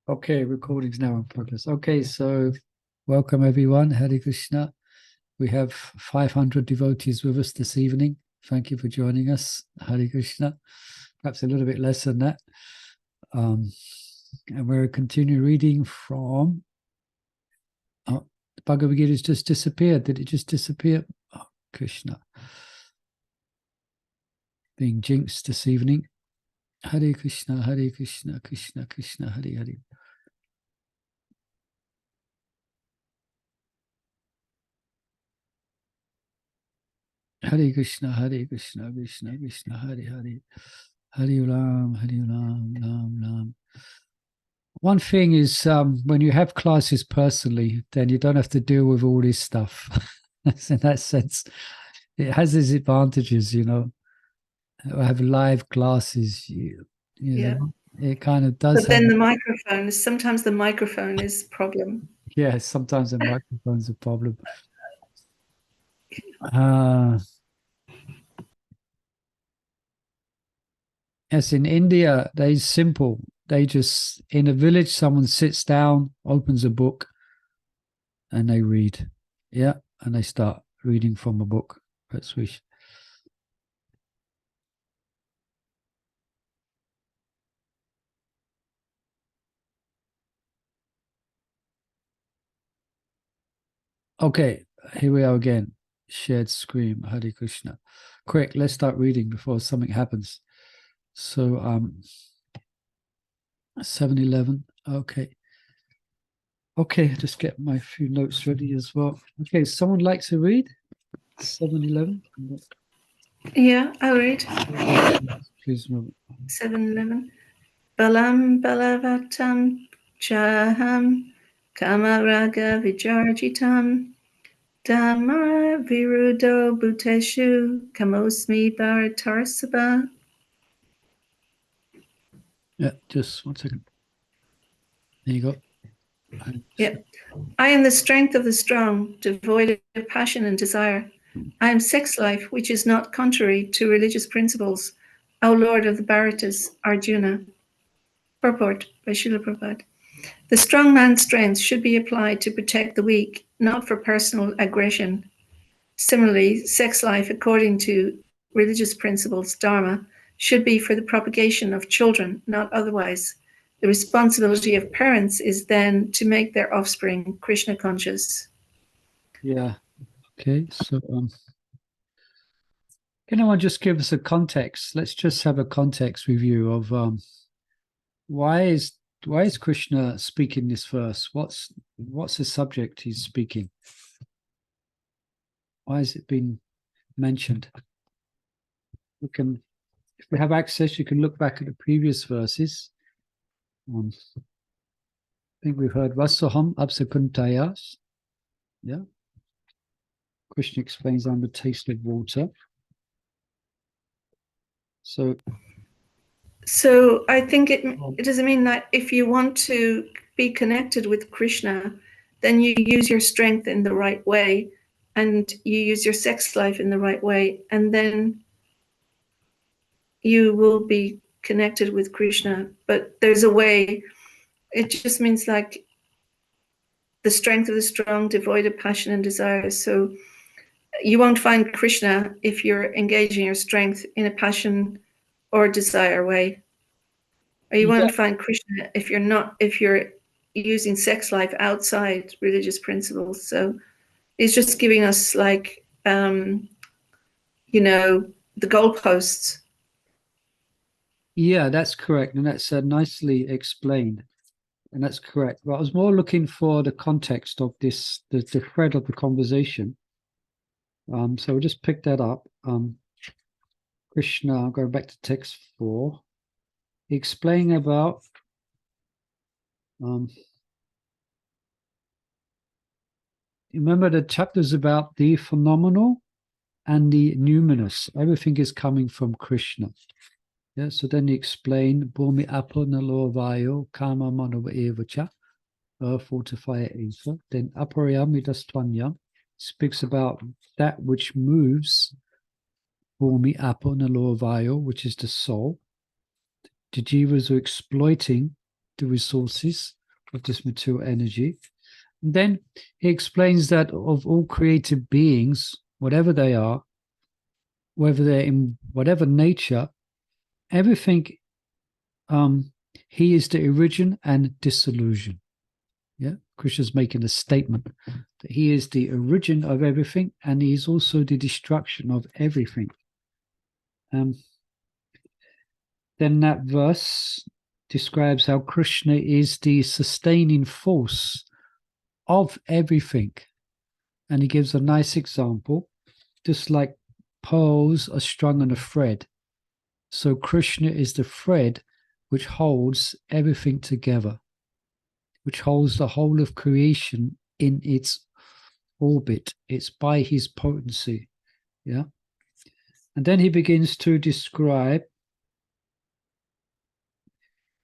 Okay, recording's now in progress. Okay, so welcome everyone. Hare Krishna. We have 500 devotees with us this evening. Thank you for joining us. Hare Krishna. Perhaps a little bit less than that. And we're continuing reading from the Bhagavad Gita has just disappeared. Did it just disappear? Oh, Krishna. Being jinxed this evening. Hare Krishna, Hare Krishna, Krishna Krishna, Hare Hare. Hare Krishna, Hare Krishna, Krishna Krishna, Hare Hare. Hare Ram, Ram, Ram. One thing is, when you have classes personally, then you don't have to deal with all this stuff. In that sense, it has its advantages, you know. I have live classes, know, it kind of does. But then sometimes the microphone is a problem. Yeah, sometimes the microphone's a problem. Yes, in India, they're simple. They just, in a village, someone sits down, opens a book, and they read. Yeah, and they start reading from a book. That's wish. Okay, here we are again. Shared screen, Hare Krishna. Quick, let's start reading before something happens. So, 7-Eleven. Okay. Okay, just get my few notes ready as well. Okay, someone like to read? 7-Eleven? Yeah, I'll read. Please move. 7-Eleven. Balam balavatam chaham kamaraga vijarjitam dhamma virudo bhuteshu kamosmi bharatarsabha. Yeah, just 1 second. There you go. Yeah. I am the strength of the strong, devoid of passion and desire. I am sex life, which is not contrary to religious principles. O Lord of the Bharatas, Arjuna. Purport by Srila Prabhupada. The strong man's strength should be applied to protect the weak, not for personal aggression. Similarly, sex life, according to religious principles, Dharma, should be for the propagation of children, not otherwise. The responsibility of parents is then to make their offspring Krishna conscious. Yeah. Okay. So, can anyone just give us a context? Let's just have a context review of why is Krishna speaking this verse? What's the subject he's speaking? Why has it been mentioned? We can, if we have access, you can look back at the previous verses. I think we've heard Vasaham Apsakuntayas. Yeah. Krishna explains I'm the taste of water. So I think it doesn't mean that if you want to be connected with Krishna, then you use your strength in the right way and you use your sex life in the right way, and then you will be connected with Krishna. But there's a way. It just means like the strength of the strong, devoid of passion and desire. So you won't find Krishna if you're engaging your strength in a passion or desire way. Or you won't find Krishna if you're using sex life outside religious principles. So it's just giving us like, the goalposts. Yeah, that's correct. And that's nicely explained. And that's correct. But I was more looking for the context of this, the thread of the conversation. So we'll just pick that up. Krishna, going back to text 4, explaining about remember the chapters about the phenomenal and the numinous. Everything is coming from Krishna. Yeah, so then he explained Bhumi Apo Nalo Vayo Kama Manava Evacha, earth, water, fire, ether. Then Aparayamidastvanyam speaks about that which moves, Bhumi Apo Nalo Vayo, which is the soul. The jivas are exploiting the resources of this material energy. And then he explains that of all created beings, whatever they are, whether they're in whatever nature, everything, he is the origin and dissolution. Yeah, Krishna's making a statement that he is the origin of everything, and he is also the destruction of everything. Then that verse describes how Krishna is the sustaining force of everything. And he gives a nice example, just like pearls are strung on a thread. So Krishna is the thread which holds everything together, which holds the whole of creation in its orbit. It's by his potency. Yeah. And then he begins to describe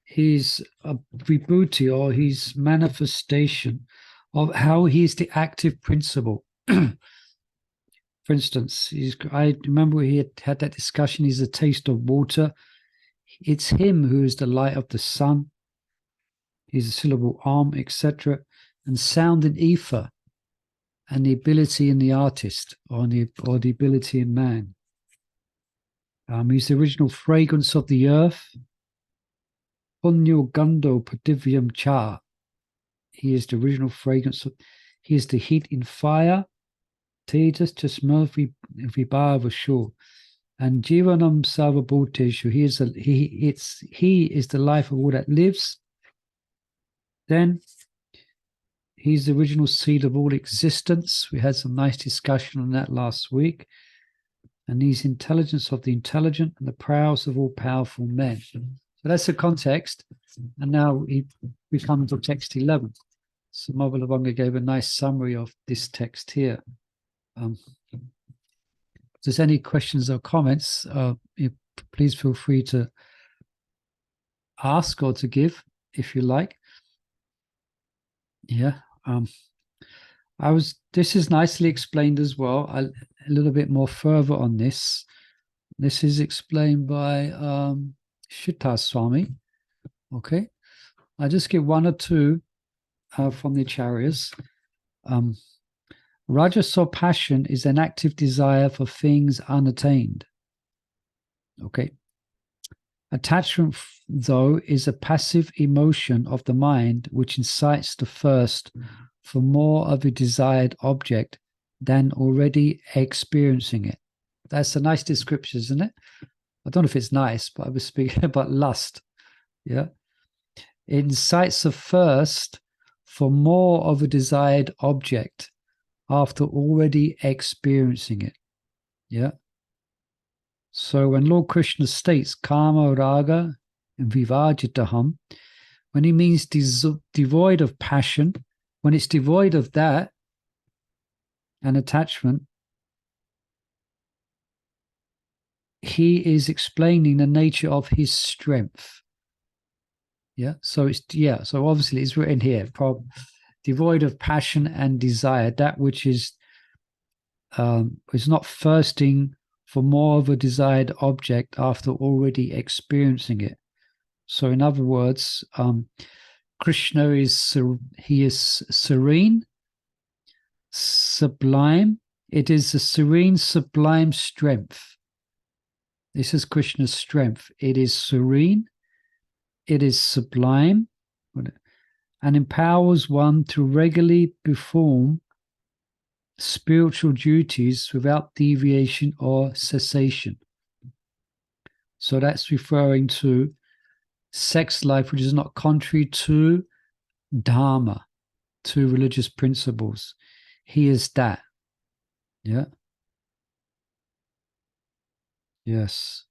his vibhuti, or his manifestation of how he is the active principle. For instance, I remember he had that discussion, he's a taste of water. It's him who is the light of the sun. He's a syllable arm, etc. And sound and ether, and the ability in the artist, or the ability in man. He's the original fragrance of the earth. Punyo Gando Padivyam Cha. He is the original fragrance. He is the heat in fire. Tejas Jasmurvi Vibhava Shur. And Jivanam Sarvabhuteshu. He is the life of all that lives. Then he's the original seed of all existence. We had some nice discussion on that last week. And he's intelligence of the intelligent and the prowess of all powerful men. So that's the context. And now we come to text 11. So Mahaprabhu gave a nice summary of this text here. If there's any questions or comments, please feel free to ask or to give if you like. Yeah. This is nicely explained as well. A little bit more further on this. This is explained by Shita Swami. Okay. I'll just give one or two from the Acharyas. Rajas or passion is an active desire for things unattained. Okay. Attachment, though, is a passive emotion of the mind which incites the thirst for more of a desired object than already experiencing it. That's a nice description, isn't it? I don't know if it's nice, but I was speaking about lust. Yeah. It incites a thirst for more of a desired object after already experiencing it. Yeah. So when Lord Krishna states Kama Raga Vivajitaham, when he means devoid of passion, when it's devoid of that and attachment, he is explaining the nature of his strength. Yeah. So so obviously it's written here, devoid of passion and desire, that which is not thirsting for more of a desired object after already experiencing it. So in other words, Krishna is serene, sublime. It is a serene, sublime strength. This is Krishna's strength. It is serene, it is sublime, and empowers one to regularly perform spiritual duties without deviation or cessation. So that's referring to sex life, which is not contrary to dharma, to religious principles. He is that. Yeah. Yes.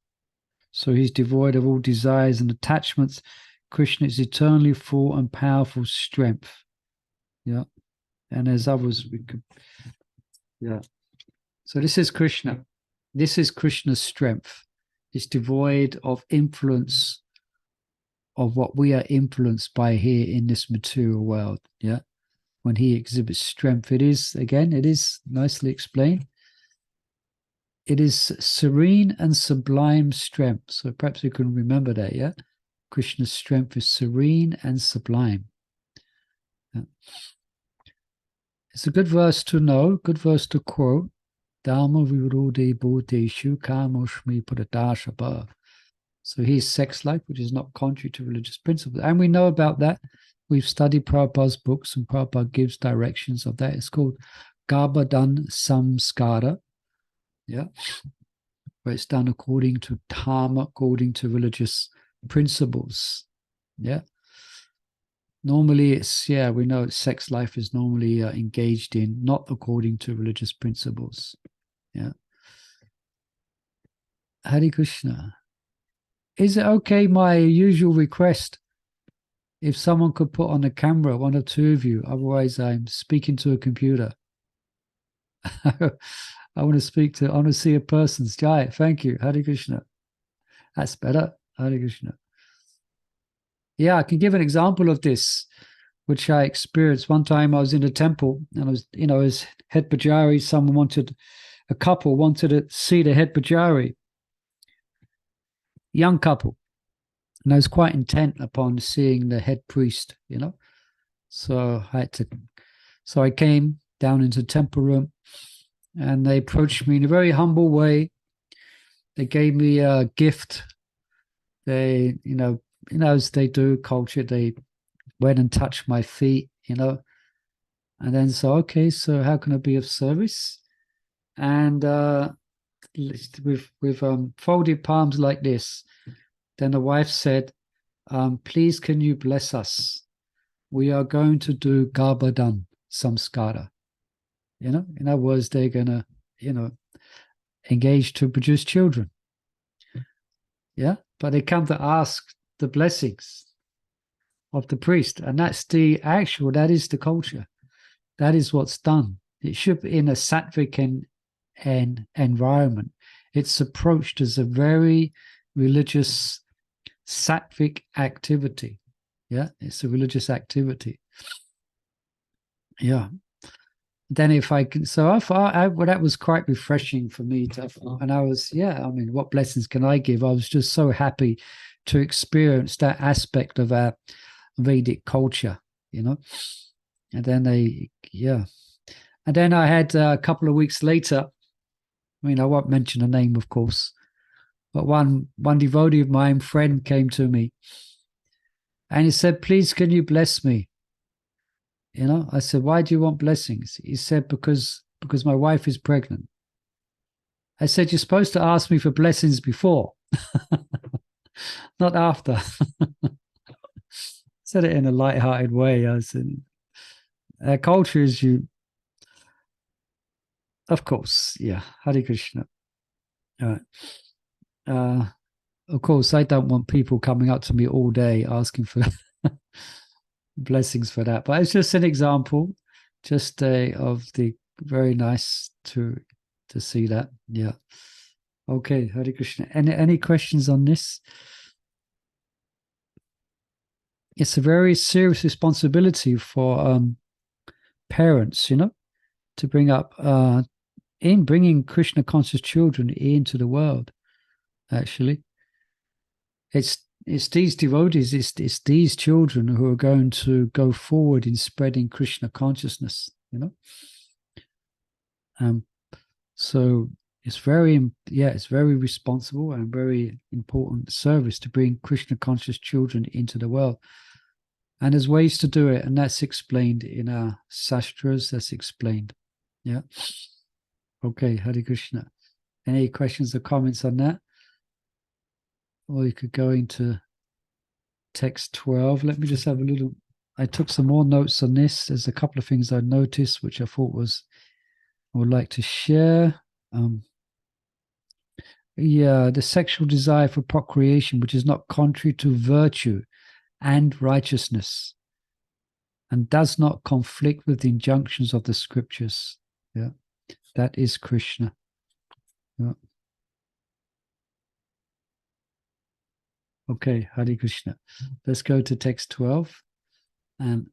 So he's devoid of all desires and attachments. Krishna is eternally full and powerful strength. Yeah. And there's others we could. Yeah. So this is Krishna. This is Krishna's strength. It's devoid of influence of what we are influenced by here in this material world. Yeah. When he exhibits strength, it is nicely explained. It is serene and sublime strength. So perhaps we can remember that, yeah? Krishna's strength is serene and sublime. Yeah. It's a good verse to know, good verse to quote. Dharma virude bhuteshu kamoshmi pradashapa. So here's sex life, which is not contrary to religious principles. And we know about that. We've studied Prabhupada's books, and Prabhupada gives directions of that. It's called Garbhadan Samskara. Yeah. Where it's done according to dharma, according to religious principles. Yeah. Normally it's, we know sex life is normally engaged in not according to religious principles. Yeah. Hare Krishna. Is it okay, my usual request, if someone could put on a camera, one or two of you? Otherwise, I'm speaking to a computer. I want to see a person's Jai. Thank you. Hare Krishna. That's better. Hare Krishna. Yeah, I can give an example of this, which I experienced. One time I was in a temple and I was, as head pujari, a couple wanted to see the head pujari, young couple. And I was quite intent upon seeing the head priest, So I came down into the temple room and they approached me in a very humble way. They gave me a gift. They, as they do culture, they went and touched my feet, And then okay, so how can I be of service? And with folded palms like this, then the wife said, please can you bless us? We are going to do Garbhadan Samskara. In other words, they're going to, engage to produce children. Yeah. But they come to ask the blessings of the priest. And that is the culture. That is what's done. It should be in a sattvic and environment. It's approached as a very religious sattvic activity. Yeah, it's a religious activity. Yeah. Then if I can, so that was quite refreshing for me and I was, what blessings can I give? I was just so happy to experience that aspect of our Vedic culture, And then and then I had a couple of weeks later, I won't mention the name, of course, but one devotee of mine, friend, came to me and he said, please, can you bless me? I said, why do you want blessings? He said, because my wife is pregnant. I said, you're supposed to ask me for blessings before, not after. Said it in a light-hearted way. I said, our culture is of course, yeah, Hare Krishna. Of course, I don't want people coming up to me all day asking for blessings for that. But it's just an example, just of the very nice to see that. Yeah. Okay, Hare Krishna. Any questions on this? It's a very serious responsibility for parents, to bring up in bringing Krishna conscious children into the world. Actually, it's these devotees, it's these children who are going to go forward in spreading Krishna consciousness. So it's very responsible and very important service to bring Krishna conscious children into the world. And there's ways to do it, and that's explained in our sastras. That's explained. Yeah. Okay, Hare Krishna. Any questions or comments on that? Or you could go into text 12. Let me just have a little. I took some more notes on this. There's a couple of things I noticed which I thought I would like to share. The sexual desire for procreation, which is not contrary to virtue and righteousness, and does not conflict with the injunctions of the scriptures. Yeah, that is Krishna. Yeah. Okay, Hare Krishna. Let's go to text 12. And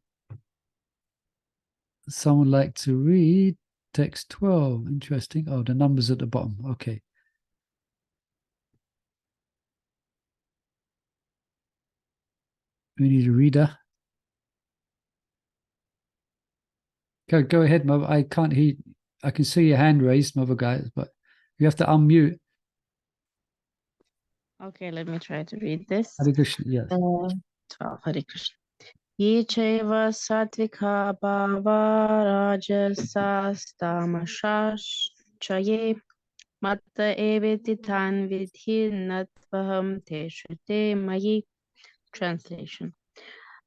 someone like to read text 12. Interesting. Oh, the numbers at the bottom. Okay. We need a reader. Go ahead, Mother. I can't hear. I can see your hand raised, Mother guys, but you have to unmute. Okay, let me try to read this. Hare Krishna. Yes. 12. Hare Krishna. Ye chaiva satvika bhava rajasastamashash chaye matta eviti tan vidhi natvaham te shrute mayi. Translation.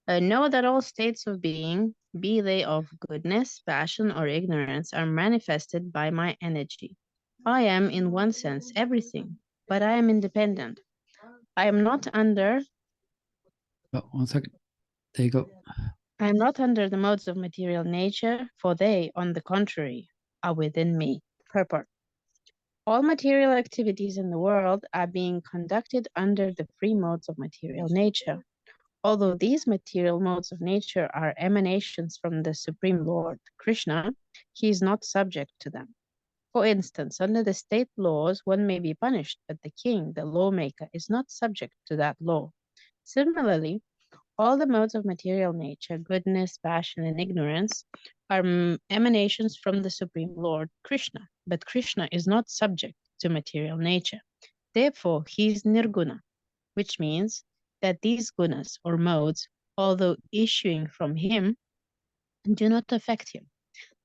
Know that all states of being, be they of goodness, passion, or ignorance, are manifested by my energy. I am, in one sense, everything, but I am independent. I am not under 1 second. There you go. I am not under the modes of material nature, for they, on the contrary, are within me. Purport. All material activities in the world are being conducted under the free modes of material nature. Although these material modes of nature are emanations from the Supreme Lord, Krishna, he is not subject to them. For instance, under the state laws, one may be punished, but the king, the lawmaker, is not subject to that law. Similarly, all the modes of material nature, goodness, passion, and ignorance, are emanations from the Supreme Lord, Krishna, but Krishna is not subject to material nature. Therefore, he is nirguna, which means that these gunas or modes, although issuing from him, do not affect him.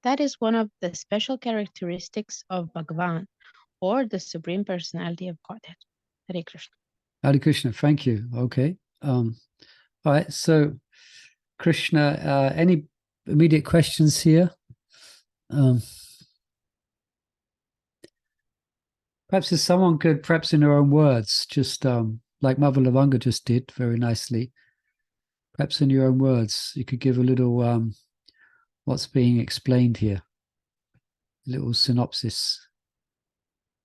That is one of the special characteristics of Bhagavan, or the Supreme Personality of Godhead. Hare Krishna. Hare Krishna. Thank you. Okay. All right. So, Krishna, any immediate questions here? Perhaps if someone could, perhaps in their own words, just like Mother Lavanga just did very nicely, perhaps in your own words, you could give a little what's being explained here, a little synopsis.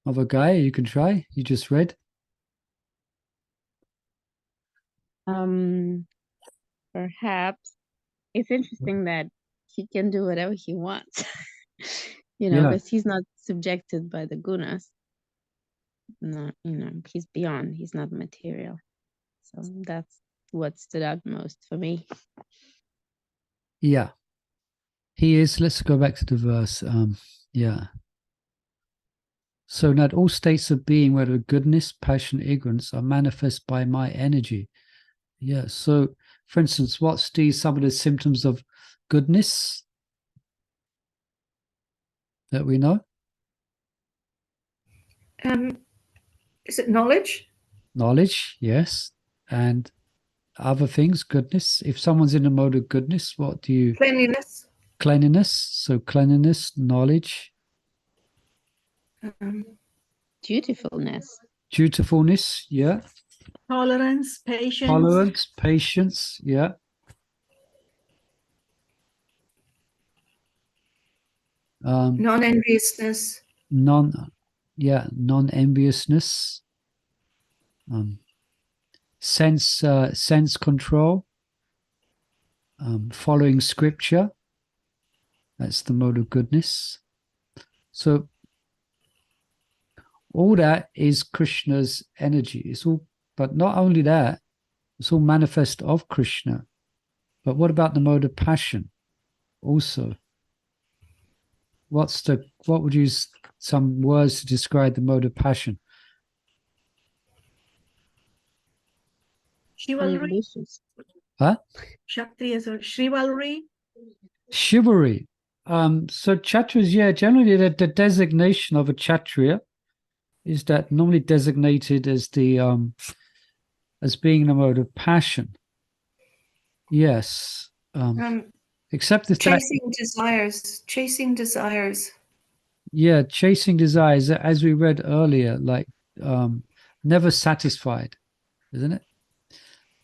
Mother Gaia, you can try. You just read. Perhaps it's interesting that he can do whatever he wants, Yeah. because he's not subjected by the gunas. No, he's beyond. He's not material. So that's what stood out most for me. Yeah. He is. Let's go back to the verse. Yeah. So that all states of being, whether goodness, passion, ignorance, are manifest by my energy. Yeah. So, for instance, what's some of the symptoms of goodness that we know? Is it knowledge? Knowledge, yes. And other things, goodness. If someone's in a mode of goodness, what do you... Cleanliness. Cleanliness. So cleanliness, knowledge. Dutifulness. Dutifulness, yeah. Tolerance, patience. Tolerance, patience, yeah. Non-enviousness. Non-enviousness. Sense control. Following scripture. That's the mode of goodness. So all that is Krishna's energy. It's all, but not only that, it's all manifest of Krishna. But what about the mode of passion? Also, what would you, some words to describe the mode of passion? Chivalry. Huh? Kshatriyas or chivalry. Chivalry. So Kshatriyas, yeah, generally the designation of a Kshatriya is that normally designated as the as being the mode of passion. Yes. Except that chasing desires. Yeah, chasing desires, as we read earlier, like never satisfied, isn't it?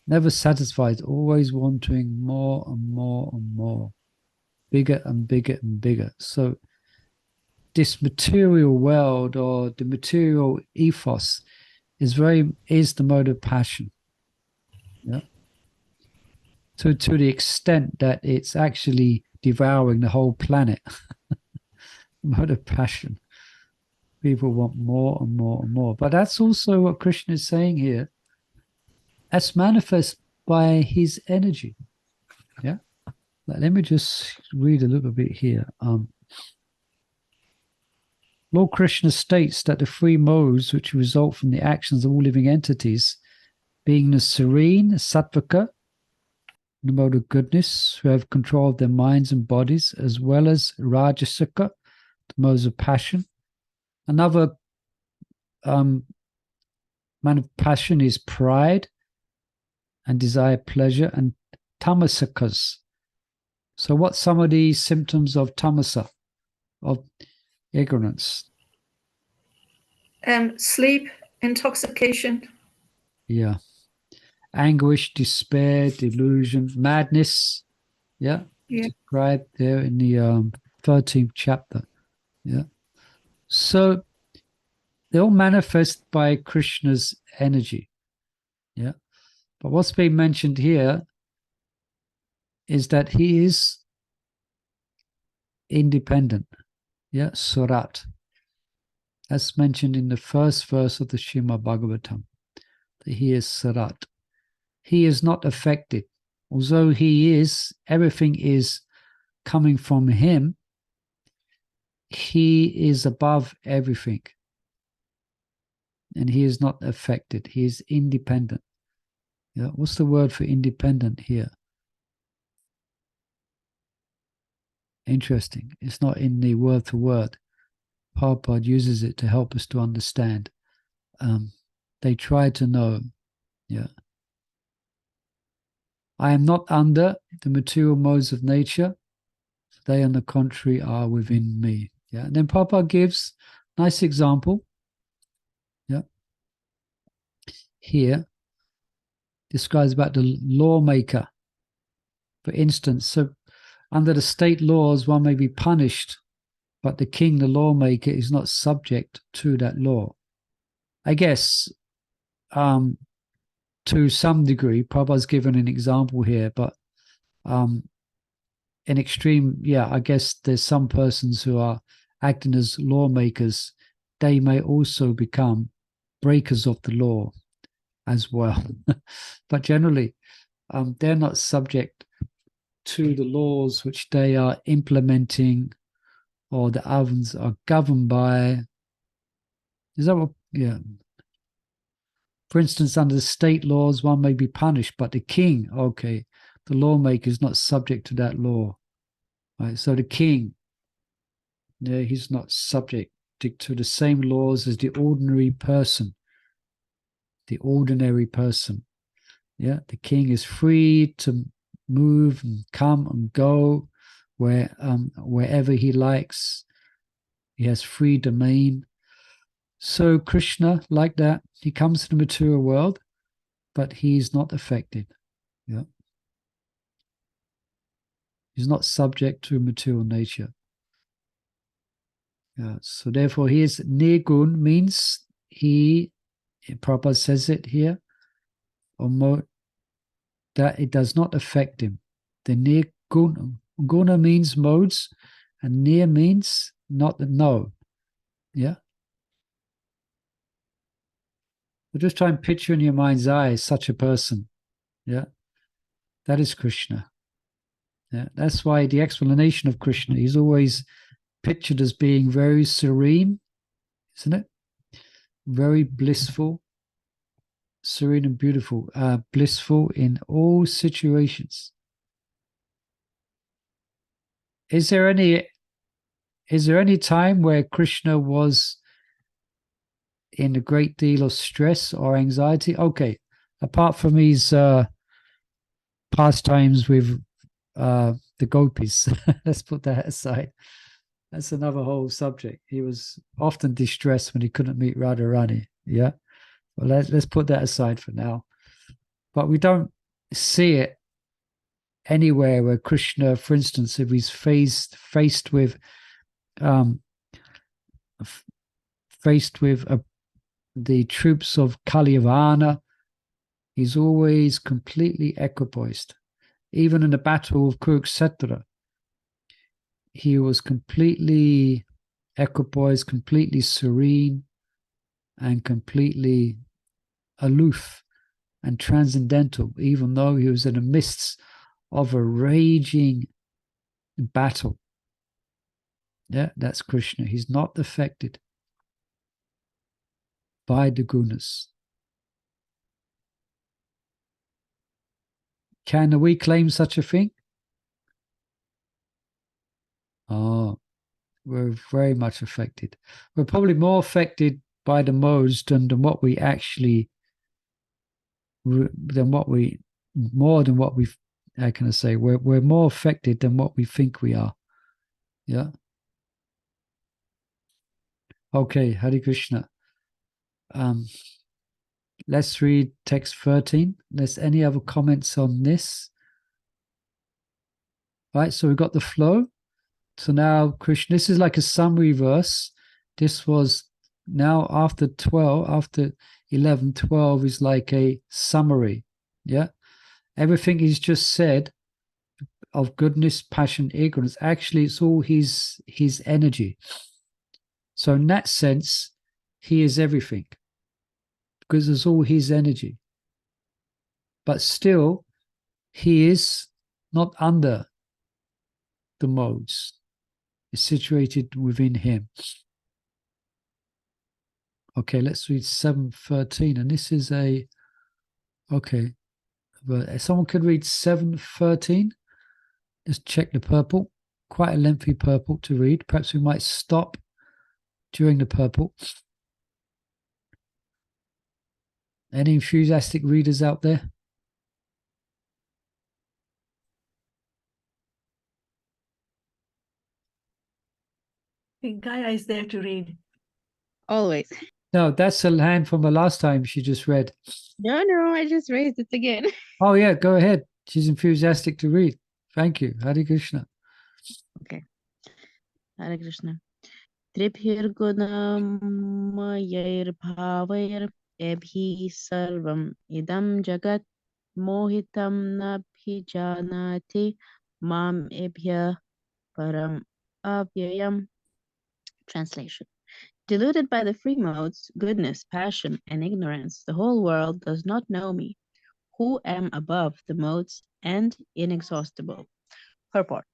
Never satisfied, always wanting more and more and more, bigger and bigger and bigger. So this material world, or the material ethos, is the mode of passion. Yeah. To the extent that it's actually devouring the whole planet. Mode of passion. People want more and more and more. But that's also what Krishna is saying here. That's manifest by his energy. Yeah. Let me just read a little bit here. Lord Krishna states that the three modes which result from the actions of all living entities, being the serene, sattvika, the mode of goodness, who have control of their minds and bodies, as well as rajasika, the modes of passion. Another man of passion is pride and desire pleasure, and tamasikas. So what's some of the symptoms of tamasa, of ignorance? Sleep, intoxication. Yeah. Anguish, despair, delusion, madness. Yeah. Yeah. Described there in the 13th chapter. Yeah. So they all manifest by Krishna's energy. Yeah. But what's being mentioned here is that he is independent. Yeah. Surat. That's mentioned in the first verse of the Srimad Bhagavatam. That he is Surat. He is not affected. Although he is, everything is coming from him, he is above everything. And he is not affected. He is independent. Yeah. What's the word for independent here? Interesting. It's not in the word for word. Prabhupada uses it to help us to understand. They try to know. Yeah. I am not under the material modes of nature. They, on the contrary, are within me. Yeah. And then Prabhupada gives a nice example. Yeah. Here describes about the lawmaker. For instance, so under the state laws, one may be punished, but the king, the lawmaker, is not subject to that law. I guess to some degree, Prabhupada's given an example here, but in extreme, yeah, I guess there's some persons who are acting as lawmakers. They may also become breakers of the law as well. But generally, they're not subject to the laws which they are implementing or the others are governed by. Is that what? Yeah. For instance, under the state laws, one may be punished, but the king, okay, the lawmaker is not subject to that law. Right? So the king, yeah, he's not subject to the same laws as the ordinary person. The ordinary person. Yeah, the king is free to move and come and go wherever he likes. He has free domain. So Krishna, like that, he comes to the material world, but he's not affected. Yeah. He's not subject to material nature. Yeah. So therefore he is nirgun, means he, Prabhupada says it here, that it does not affect him. The nirguna, guna means modes, and nir means not, no. Yeah. So just try and picture in your mind's eye such a person. Yeah. That is Krishna. Yeah. That's why the explanation of Krishna, he's always pictured as being very serene, isn't it? Very blissful, serene and beautiful, blissful in all situations. Is there any time where Krishna was in a great deal of stress or anxiety? Okay, apart from his pastimes with the gopis, let's put that aside. That's another whole subject. He was often distressed when he couldn't meet Radharani. Yeah, well, let's put that aside for now. But we don't see it anywhere where Krishna, for instance, if he's faced with the troops of Kaliyavana, he's always completely equipoised. Even in the battle of Kurukshetra, he was completely equipoised, completely serene, and completely aloof and transcendental, even though he was in the midst of a raging in battle. Yeah, that's Krishna. He's not affected by the gunas. Can we claim such a thing? Oh, we're very much affected. We're probably more affected by the modes than what we actually, more than what we, how can I say, we're more affected than what we think we are. Yeah. Okay, Hare Krishna. Let's read text 13. There's any other comments on this? Right, so we've got the flow. So now, Krishna, this is like a summary verse. This was now after 12, after 11, 12 is like a summary. Yeah. Everything he's just said of goodness, passion, ignorance, actually it's all his energy. So in that sense, he is everything because it's all his energy. But still, he is not under the modes. It's situated within him. Okay, let's read 7:13. And this is okay. But someone could read 7:13. Just check the purple. Quite a lengthy purple to read. Perhaps we might stop during the purple. Any enthusiastic readers out there? The Gaia is there to read. Always. No, that's a hand from the last time she just read. No, I just raised it again. Oh, yeah, go ahead. She's enthusiastic to read. Thank you. Hare Krishna. Okay. Hare Krishna. Tribhirgunamayair ebhi sarvam idam jagat mohitam nabhijanati mam ebhya param avyayam. Translation. Deluded by the three modes, goodness, passion, and ignorance, the whole world does not know me, who am above the modes and inexhaustible. Purport.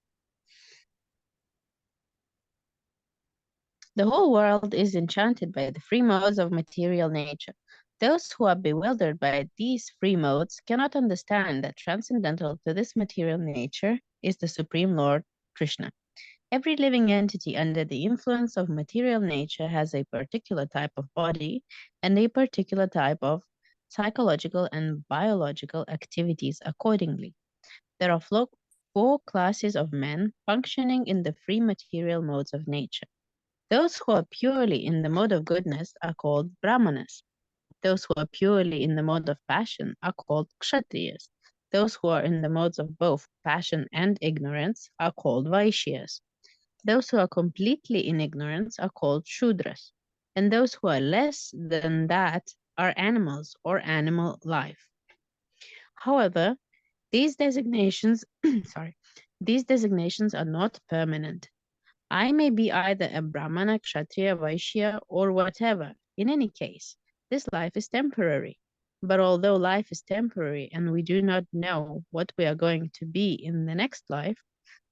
The whole world is enchanted by the three modes of material nature. Those who are bewildered by these three modes cannot understand that transcendental to this material nature is the Supreme Lord, Krishna. Every living entity under the influence of material nature has a particular type of body and a particular type of psychological and biological activities accordingly. There are four classes of men functioning in the three material modes of nature. Those who are purely in the mode of goodness are called Brahmanas. Those who are purely in the mode of passion are called Kshatriyas. Those who are in the modes of both passion and ignorance are called Vaishyas. Those who are completely in ignorance are called Shudras. And those who are less than that are animals or animal life. However, these designations, these designations are not permanent. I may be either a Brahmana, Kshatriya, Vaishya, or whatever. In any case, this life is temporary. But although life is temporary and we do not know what we are going to be in the next life,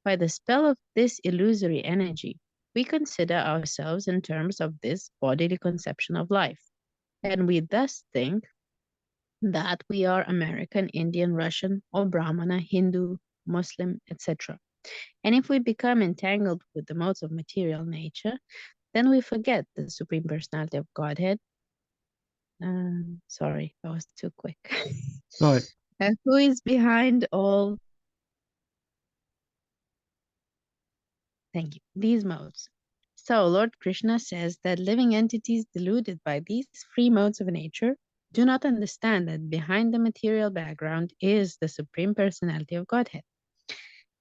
by the spell of this illusory energy, we consider ourselves in terms of this bodily conception of life. And we thus think that we are American, Indian, Russian, or Brahmana, Hindu, Muslim, etc. And if we become entangled with the modes of material nature, then we forget the Supreme Personality of Godhead. Sorry, that was too quick. Right. And who is behind all? Thank you. These modes. So Lord Krishna says that living entities deluded by these three modes of nature do not understand that behind the material background is the Supreme Personality of Godhead.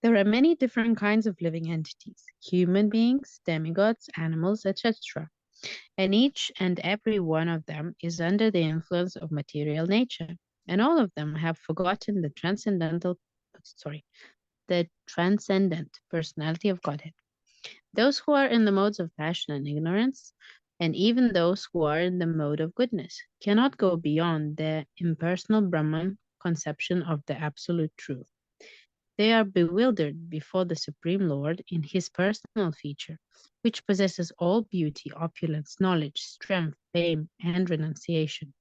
There are many different kinds of living entities, human beings, demigods, animals, etc. And each and every one of them is under the influence of material nature. And all of them have forgotten the transcendent personality of Godhead. Those who are in the modes of passion and ignorance, and even those who are in the mode of goodness, cannot go beyond their impersonal Brahman conception of the absolute truth. they are bewildered before the Supreme Lord in his personal feature, which possesses all beauty, opulence, knowledge, strength, fame, and renunciation.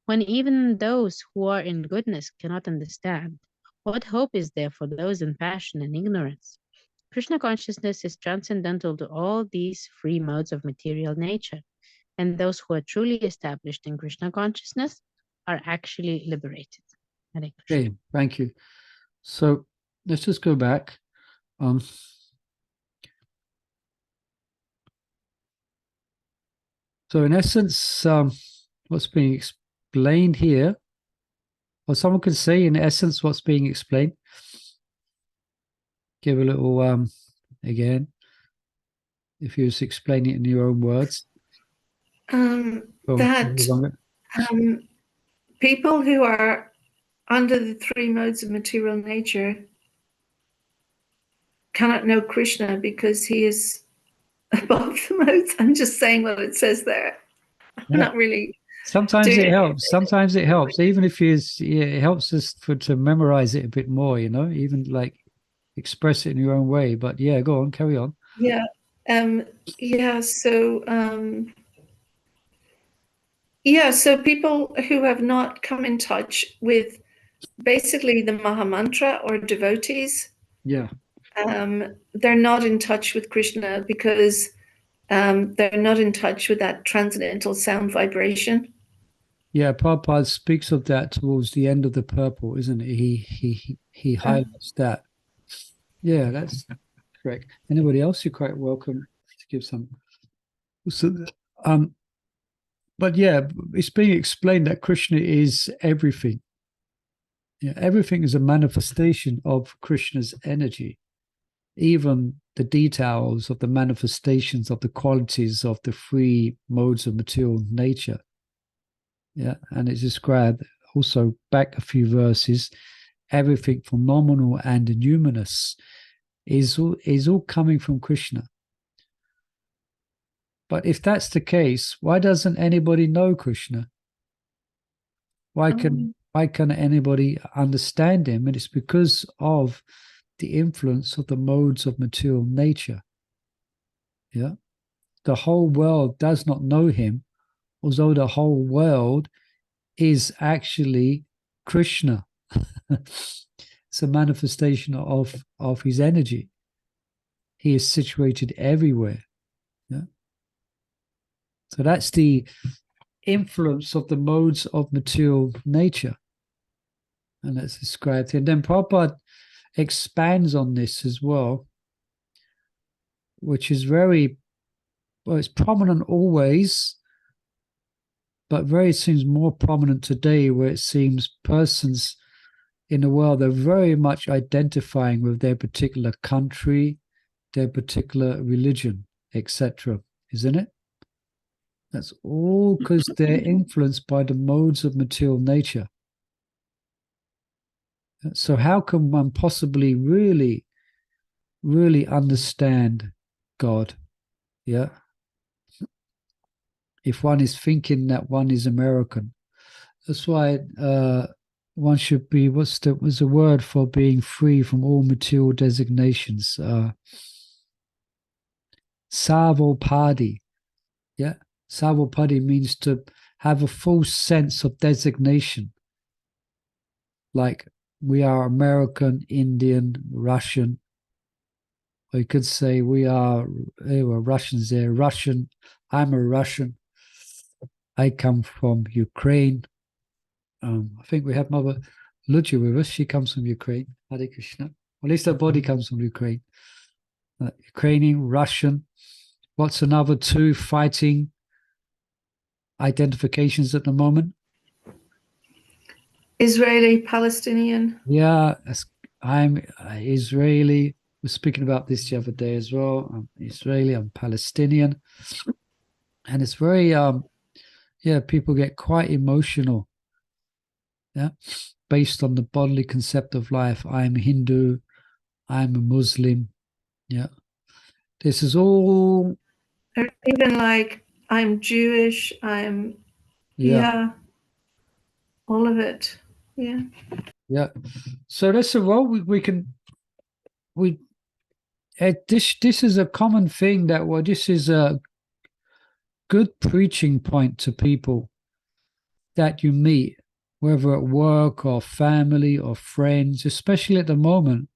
When even those who are in goodness cannot understand, what hope is there for those in passion and ignorance? Krishna consciousness is transcendental to all these free modes of material nature, and those who are truly established in Krishna consciousness are actually liberated. Hare Krishna. Okay, thank you. So let's just go back. So in essence, what's being explained here, or someone could say in essence what's being explained. Give a little again, if you was explaining it in your own words. That people who are under the three modes of material nature cannot know Krishna because he is above the modes. I'm just saying what it says there. I'm not really. Sometimes it helps. Sometimes it helps. Even if it helps us to memorize it a bit more, even like express it in your own way. But yeah, go on, carry on. Yeah. So people who have not come in touch with basically the Maha Mantra or devotees, Yeah. they're not in touch with Krishna because they're not in touch with that transcendental sound vibration. Yeah, Prabhupada speaks of that towards the end of the purple, isn't it? He highlights that. Yeah, that's correct. Anybody else? You're quite welcome to give some. So, but yeah, it's being explained that Krishna is everything. Yeah, everything is a manifestation of Krishna's energy. Even the details of the manifestations of the qualities of the three modes of material nature. Yeah, and it's described also back a few verses. Everything from nominal and numinous is all coming from Krishna. But if that's the case, why doesn't anybody know Krishna? Why can anybody understand him? And it's because of the influence of the modes of material nature. Yeah, the whole world does not know him, although the whole world is actually Krishna. It's a manifestation of his energy. He is situated everywhere. Yeah. So that's the influence of the modes of material nature. And that's described here. And then Prabhupada expands on this as well, which is it's prominent always, but seems more prominent today, where it seems persons in the world are very much identifying with their particular country, their particular religion, etc., isn't it? That's all because they're influenced by the modes of material nature. So how can one possibly really, really understand God? Yeah. If one is thinking that one is American. That's why one should be, was a word for being free from all material designations. Sarvopadi. Yeah. Sarvopadi means to have a full sense of designation. Like we are American, Indian, Russian. Or you could say we are Russians there. Russian. I'm a Russian. I come from Ukraine. I think we have Mother Lucia with us. She comes from Ukraine. Hare Krishna. Or at least her body comes from Ukraine. Ukrainian, Russian. What's another two fighting identifications at the moment? Israeli, Palestinian. Yeah, I'm Israeli. We're speaking about this the other day as well. I'm Israeli, I'm Palestinian. And it's very, people get quite emotional. Yeah, based on the bodily concept of life. I'm Hindu, I'm a Muslim. Yeah, this is all. Or even like I'm Jewish. I'm all of it. Yeah. Yeah. So that's a role this is a common thing that this is a good preaching point to people that you meet, whether at work or family or friends, especially at the moment.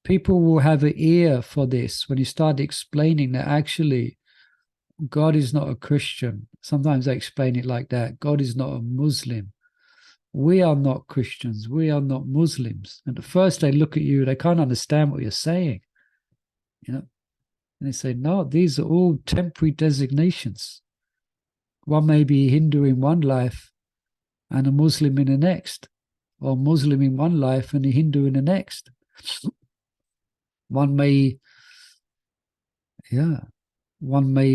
People will have an ear for this when you start explaining that actually God is not a Christian. Sometimes I explain it like that. God is not a Muslim. We are not Christians. We are not Muslims. And at first they look at you, they can't understand what you're saying. And they say, no, these are all temporary designations. One may be Hindu in one life and a Muslim in the next, or Muslim in one life and a Hindu in the next. One may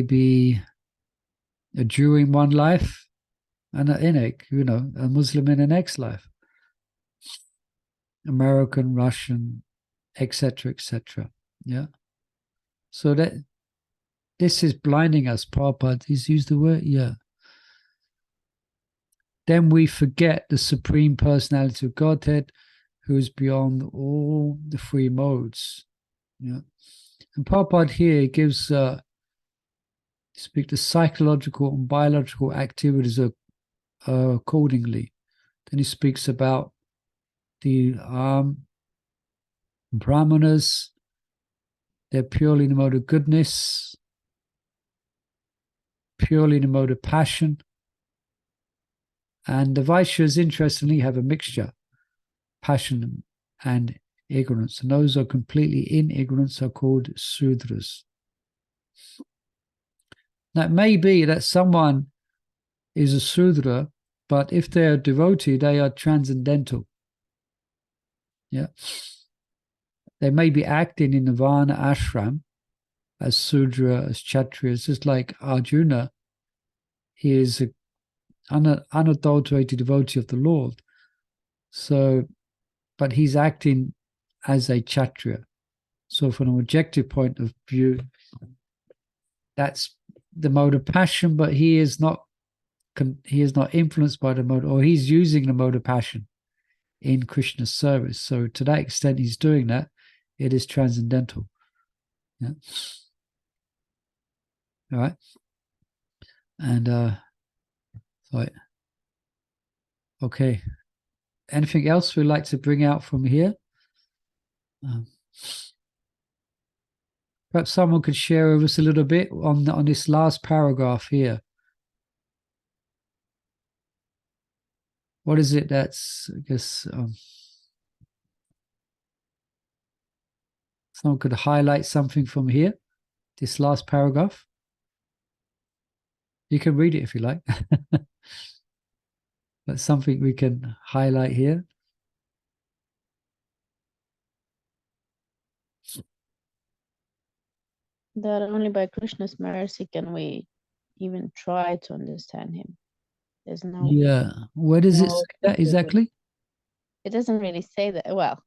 be a Jew in one life and a Muslim in the next life. American, Russian, etc., etc. Yeah. So that this is blinding us. Prabhupada has used the word, yeah. Then we forget the Supreme Personality of Godhead, who is beyond all the three modes. Yeah. And Prabhupada here gives speak the psychological and biological activities accordingly. Then he speaks about the brahmanas. They're purely in the mode of goodness, purely in the mode of passion. And the Vaishyas, interestingly, have a mixture, passion and ignorance. And those are completely in ignorance are called Sudras. Now, it may be that someone is a Sudra, but if they're a devotee, they are transcendental. Yeah. They may be acting in the Varna ashram as Sudra, as Kshatriyas, just like Arjuna. He is an unadulterated devotee of the Lord. So, but he's acting as a Kshatriya. So from an objective point of view, that's the mode of passion, but he is not influenced by the mode, or he's using the mode of passion in Krishna's service. So to that extent he's doing that, it is transcendental. Yeah. All right. And okay. Anything else we'd like to bring out from here? Perhaps someone could share with us a little bit on this last paragraph here. What is it that's, I guess, someone could highlight something from here, this last paragraph? You can read it if you like. That's something we can highlight here. That only by Krishna's mercy can we even try to understand him. There's no. Yeah. Where does it say that exactly? It doesn't really say that. Well,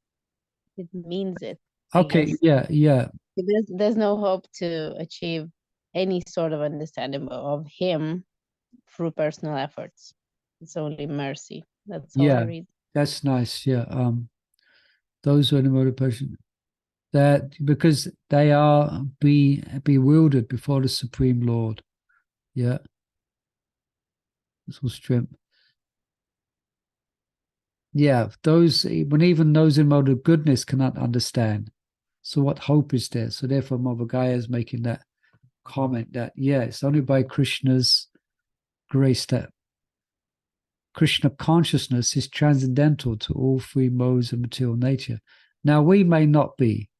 it means it. Okay. Yeah. There's no hope to achieve any sort of understanding of him through personal efforts. It's only mercy. That's all I read. That's nice. Yeah. Those are the motivation that because they are bewildered before the Supreme Lord. Yeah. This will strength. Yeah, those when even those in mode of goodness cannot understand. So what hope is there? So therefore Mabhagaya is making that comment that it's only by Krishna's grace that Krishna consciousness is transcendental to all three modes of material nature. Now we may not be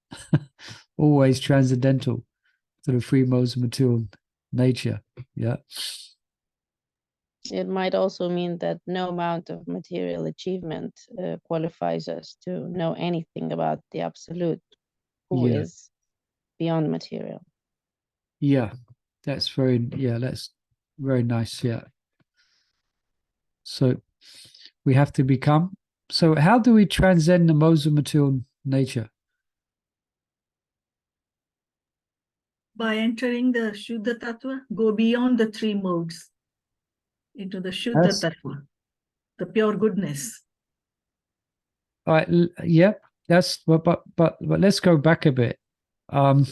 always transcendental to the three modes of material nature. Yeah. It might also mean that no amount of material achievement qualifies us to know anything about the Absolute, who is beyond material. Yeah, that's very nice. Yeah. So we have to become. So how do we transcend the modes of material nature? By entering the Shuddha Tattva, go beyond the three modes into the Shuddha Tattva, the pure goodness. All right. Yep. That's but let's go back a bit. Prabhupada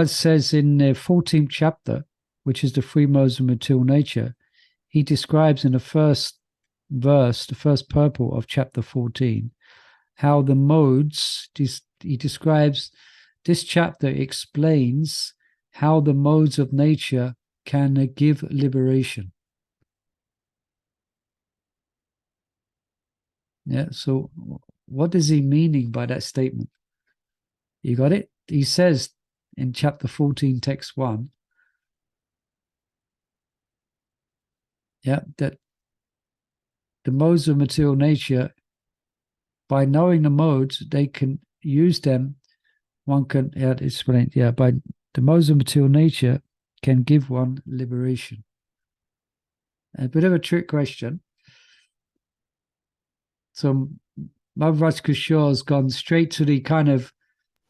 says in the 14th chapter, which is the three modes of material nature, he describes in the first verse, the first purport of chapter 14, how the modes, he describes, this chapter explains how the modes of nature can give liberation. Yeah, so what is he meaning by that statement? You got it? He says in chapter 14, text 1, yeah, that the modes of material nature, by knowing the modes, they can use them. One can explain, by the modes of material nature can give one liberation. A bit of a trick question. So Maharaj Kishore has gone straight to the kind of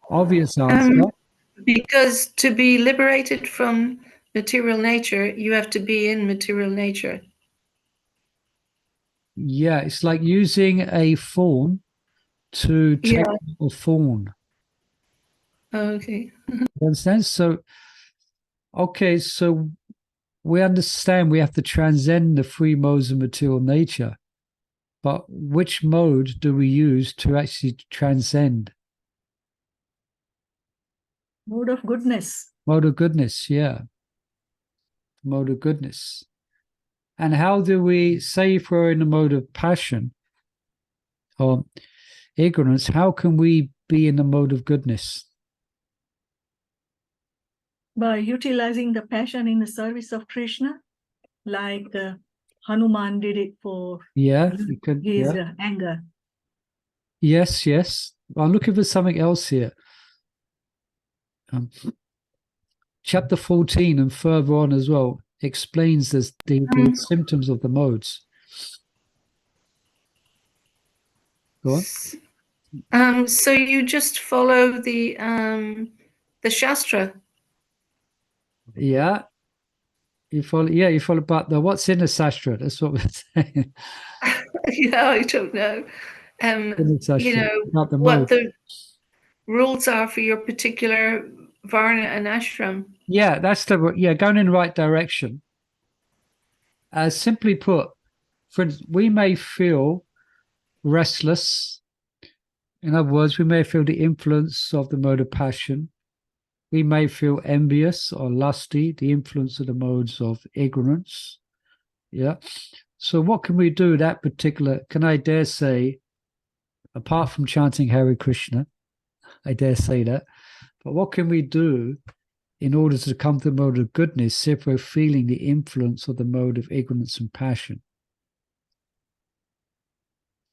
obvious answer. Because to be liberated from material nature, you have to be in material nature. Yeah, it's like using a thorn to take a thorn. Okay. You understand? So, okay, so we understand we have to transcend the three modes of material nature. But which mode do we use to actually transcend? Mode of goodness. Mode of goodness, yeah. Mode of goodness. And how do we, say if we're in the mode of passion or ignorance, how can we be in the mode of goodness? By utilizing the passion in the service of Krishna, like Hanuman did it for his anger. Yes, yes. I'm looking for something else here. Chapter 14 and further on as well explains the symptoms of the modes. Go on. So you just follow the Shastra. Yeah. You follow, but what's in the Shastra? That's what we're saying. Yeah, I don't know. You know, the what the rules are for your particular Varna and ashram. Yeah, that's going in the right direction. Simply put, for instance, we may feel restless. In other words, we may feel the influence of the mode of passion. We may feel envious or lusty, the influence of the modes of ignorance. Yeah. So what can we do that particular, can I dare say, apart from chanting Hare Krishna, I dare say that, but what can we do in order to come to the mode of goodness if we're feeling the influence of the mode of ignorance and passion?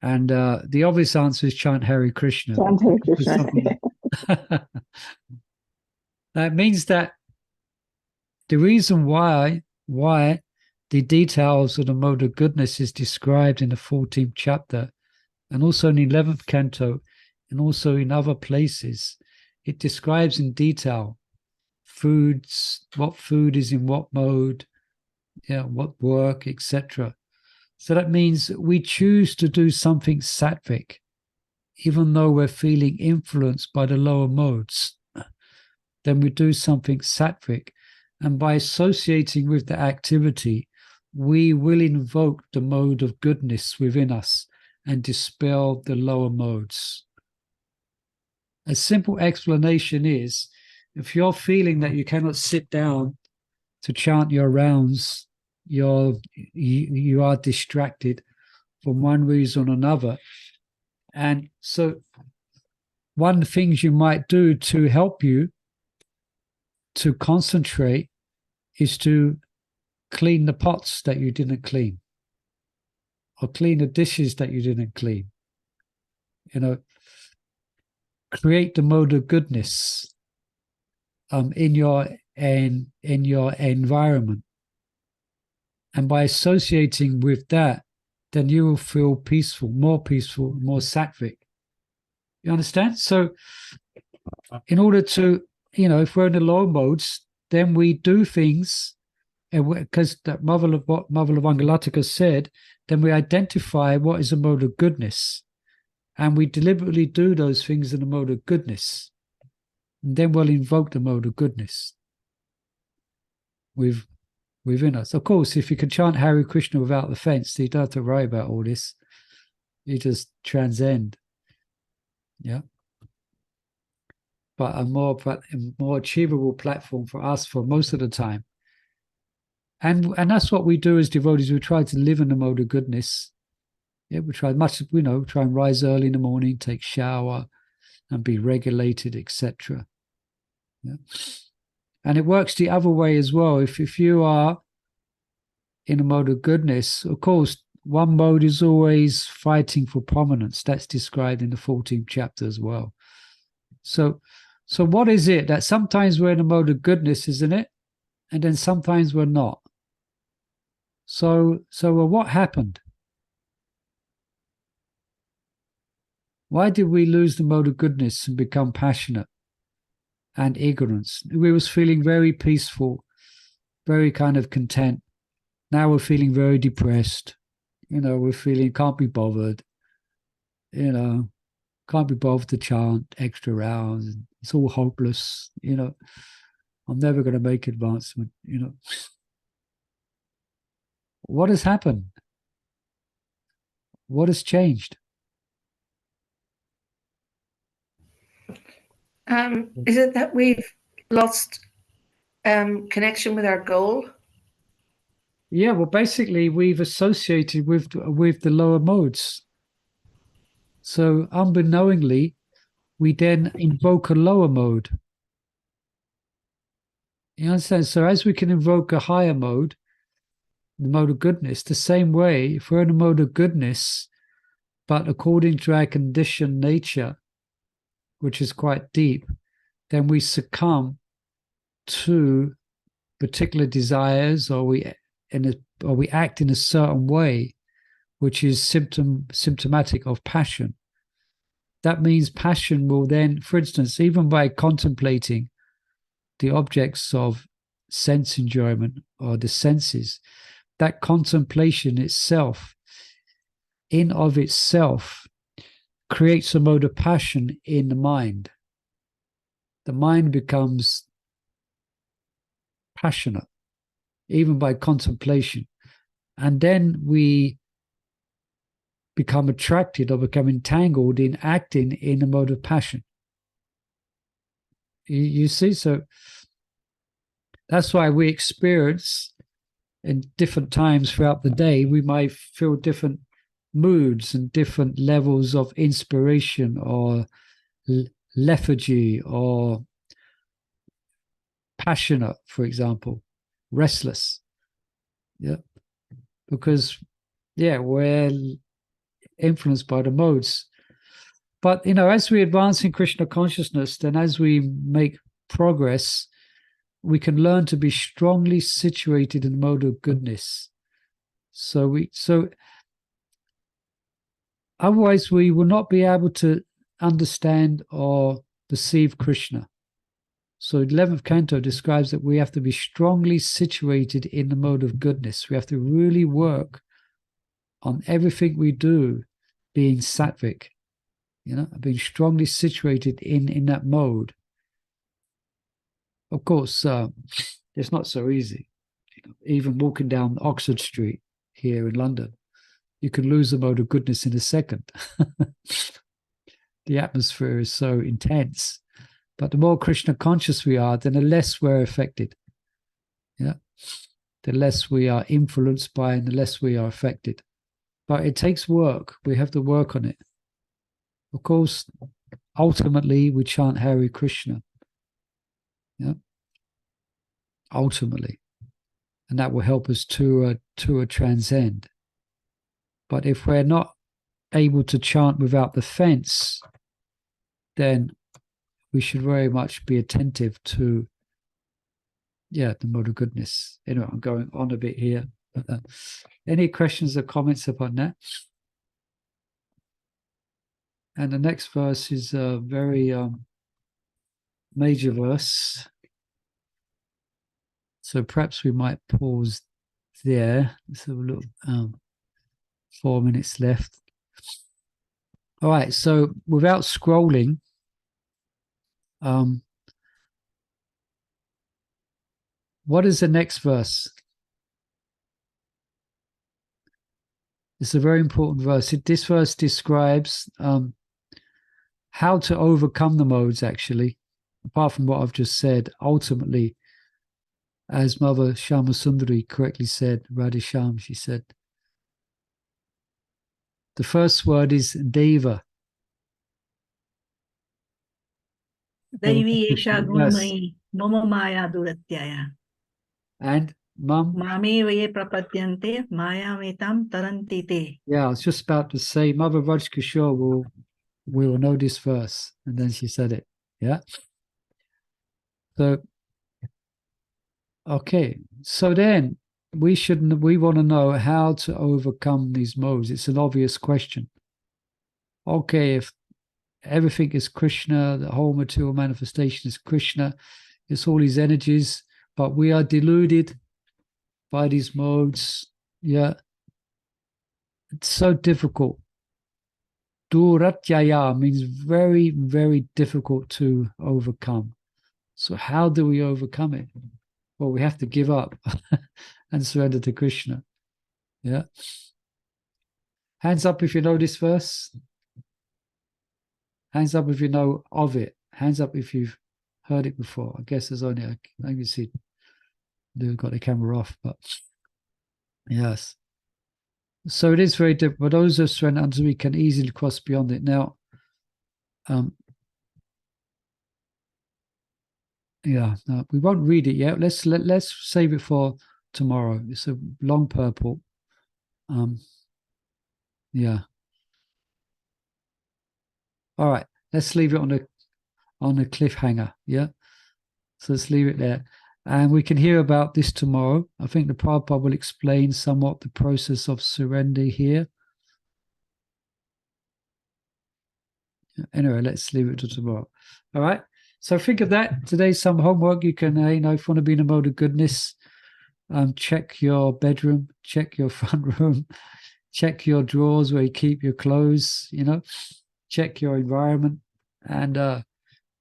And the obvious answer is chant Hare Krishna. Chant Hare Krishna. That means that the reason why the details of the mode of goodness is described in the 14th chapter and also in the 11th canto and also in other places, it describes in detail foods, what food is in what mode, what work, etc. So that means we choose to do something sattvic, even though we're feeling influenced by the lower modes. Then we do something sattvic. And by associating with the activity, we will invoke the mode of goodness within us and dispel the lower modes. A simple explanation is, if you're feeling that you cannot sit down to chant your rounds, you are distracted for one reason or another. And so one of the things you might do to help you to concentrate is to clean the pots that you didn't clean, or clean the dishes that you didn't clean. Create the mode of goodness in your environment, and by associating with that, then you will feel peaceful, more sattvic. You understand? So, in order to, if we're in the low modes, then we do things because that what Mother Vangalataka said, then we identify what is a mode of goodness, and we deliberately do those things in a mode of goodness, and then we'll invoke the mode of goodness within us. Of course, if you can chant Hare Krishna without the fence, you don't have to worry about all this. You just transcend. Yeah. But a more achievable platform for us for most of the time. And that's what we do as devotees. We try to live in the mode of goodness. Yeah, we try try and rise early in the morning, take shower, and be regulated, etc. Yeah. And it works the other way as well. If you are in a mode of goodness, of course, one mode is always fighting for prominence. That's described in the 14th chapter as well. So what is it that sometimes we're in a mode of goodness, isn't it? And then sometimes we're not. So what happened? Why did we lose the mode of goodness and become passionate and ignorance? We was feeling very peaceful, very kind of content. Now we're feeling very depressed. We're feeling can't be bothered. Can't be bothered to chant extra rounds. It's all hopeless. I'm never going to make advancement. What has happened? What has changed? Is it that we've lost connection with our goal? Yeah, well, basically, we've associated with the lower modes. So unbeknowingly, we then invoke a lower mode. You understand? So as we can invoke a higher mode, the mode of goodness, the same way, if we're in a mode of goodness, but according to our conditioned nature, which is quite deep, then we succumb to particular desires, or we act in a certain way, which is symptomatic of passion. That means passion will then, for instance, even by contemplating the objects of sense enjoyment or the senses, that contemplation itself, in of itself, creates a mode of passion in the mind. The mind becomes passionate, even by contemplation. And then we become attracted or become entangled in acting in a mode of passion. You see? So that's why we experience in different times throughout the day, we might feel different moods and different levels of inspiration or lethargy or passionate, for example, restless. Yeah. Because, we're influenced by the modes. But, as we advance in Krishna consciousness, then as we make progress, we can learn to be strongly situated in the mode of goodness. So otherwise we will not be able to understand or perceive Krishna. So 11th canto describes that we have to be strongly situated in the mode of goodness. We have to really work on everything we do being sattvic, being strongly situated in that mode. Of course, it's not so easy. Even walking down Oxford Street here in London, you can lose the mode of goodness in a second. The atmosphere is so intense. But the more Krishna conscious we are, then the less we're affected. Yeah, the less we are influenced by, and the less we are affected. But it takes work. We have to work on it. Of course, ultimately, we chant Hare Krishna. Yeah, ultimately, and that will help us to transcend. But if we're not able to chant without the fence, then we should very much be attentive to, the mode of goodness. Anyway, I'm going on a bit here. Any questions or comments upon that? And the next verse is a very major verse. So perhaps we might pause there. Let's have a look. 4 minutes left. All right. So without scrolling, what is the next verse? It's a very important verse. This verse describes how to overcome the modes, actually, apart from what I've just said. Ultimately, as Mother Shama Sundari correctly said, Radhisham, she said, the first word is Deva. Devi Esha Gunamayi Mama Maya Duratyaya. And Mum? Mame Vaye Prapadyante Maya Metam Tarantite. Yeah, I was just about to say, Mother Rajkishore will know this verse. And then she said it. Yeah. So, okay. So then we want to know how to overcome these modes. It's an obvious question. Okay, if everything is Krishna, the whole material manifestation is Krishna, it's all these energies, but we are deluded by these modes. Yeah. It's so difficult. Duratyaya means very, very difficult to overcome. So how do we overcome it? Well, we have to give up and surrender to Krishna. Yeah. Hands up if you know this verse. Hands up if you know of it. Hands up if you've heard it before. I guess there's only, I can see they've got the camera off, but yes. So it is very difficult. But those who surrender unto me can easily cross beyond it. Now, yeah, no, we won't read it yet. Let's save it for tomorrow. It's a long purple. Yeah. All right. Let's leave it on a cliffhanger. Yeah. So let's leave it there. And we can hear about this tomorrow. I think the Prabhupada will explain somewhat the process of surrender here. Anyway, let's leave it to tomorrow. All right. So think of that. Today's some homework. You can, if you want to be in a mode of goodness, check your bedroom, check your front room, check your drawers where you keep your clothes, check your environment, and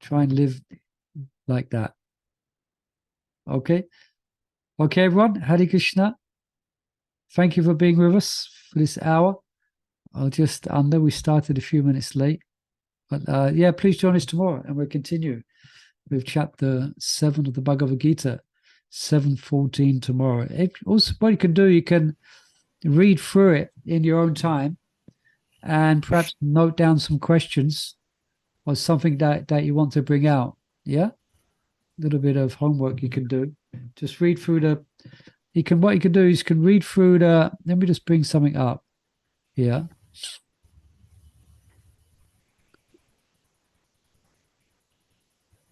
try and live like that. Okay. Okay, everyone. Hare Krishna. Thank you for being with us for this hour. We started a few minutes late. But yeah, please join us tomorrow, and we'll continue with chapter 7 of the Bhagavad Gita, 7:14 tomorrow. Also, what you can do, you can read through it in your own time and perhaps note down some questions or something that you want to bring out. Yeah? A little bit of homework you can do. Just read through what you can do is you can read through let me just bring something up here.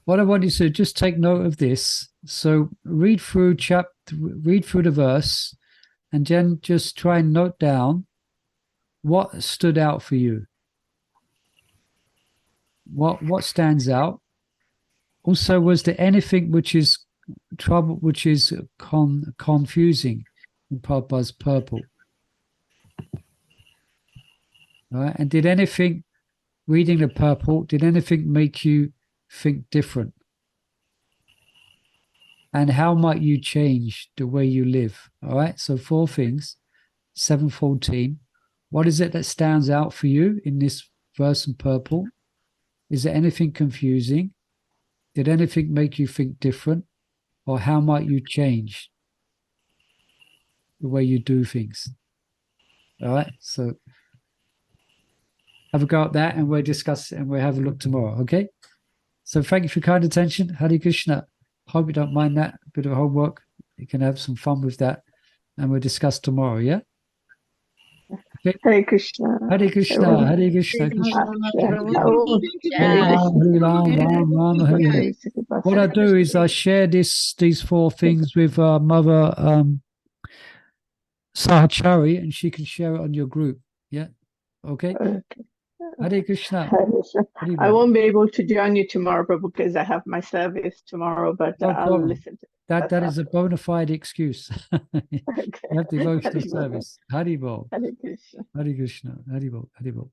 What I want you to just take note of this. So read through the verse, and then just try and note down what stood out for you. What stands out? Also, was there anything which is confusing in Prabhupada's purport? All right, and did anything reading the purport? Did anything make you think different? And how might you change the way you live? All right, so 4 things. 7:14. What is it that stands out for you in this verse and purport? Is there anything confusing? Did anything make you think different? Or how might you change the way you do things? All right, so have a go at that, and we'll discuss and we'll have a look tomorrow, okay? So thank you for your kind attention. Hare Krishna. Hope you don't mind that. A bit of homework. You can have some fun with that. And we'll discuss tomorrow, yeah? Okay. Hare Krishna. Hare Krishna. Hare Krishna. Krishna. What I do is I share these 4 things with Mother Sahachari, and she can share it on your group. Yeah? Okay? Hare Krishna. I won't be able to join you tomorrow, Prabhu, because I have my service tomorrow, but No I'll problem. listen to it. That is a bona fide excuse. You have devotional service. Hari Bol. Hare Krishna. Hari Krishna. Hari Bol. Hari Bol.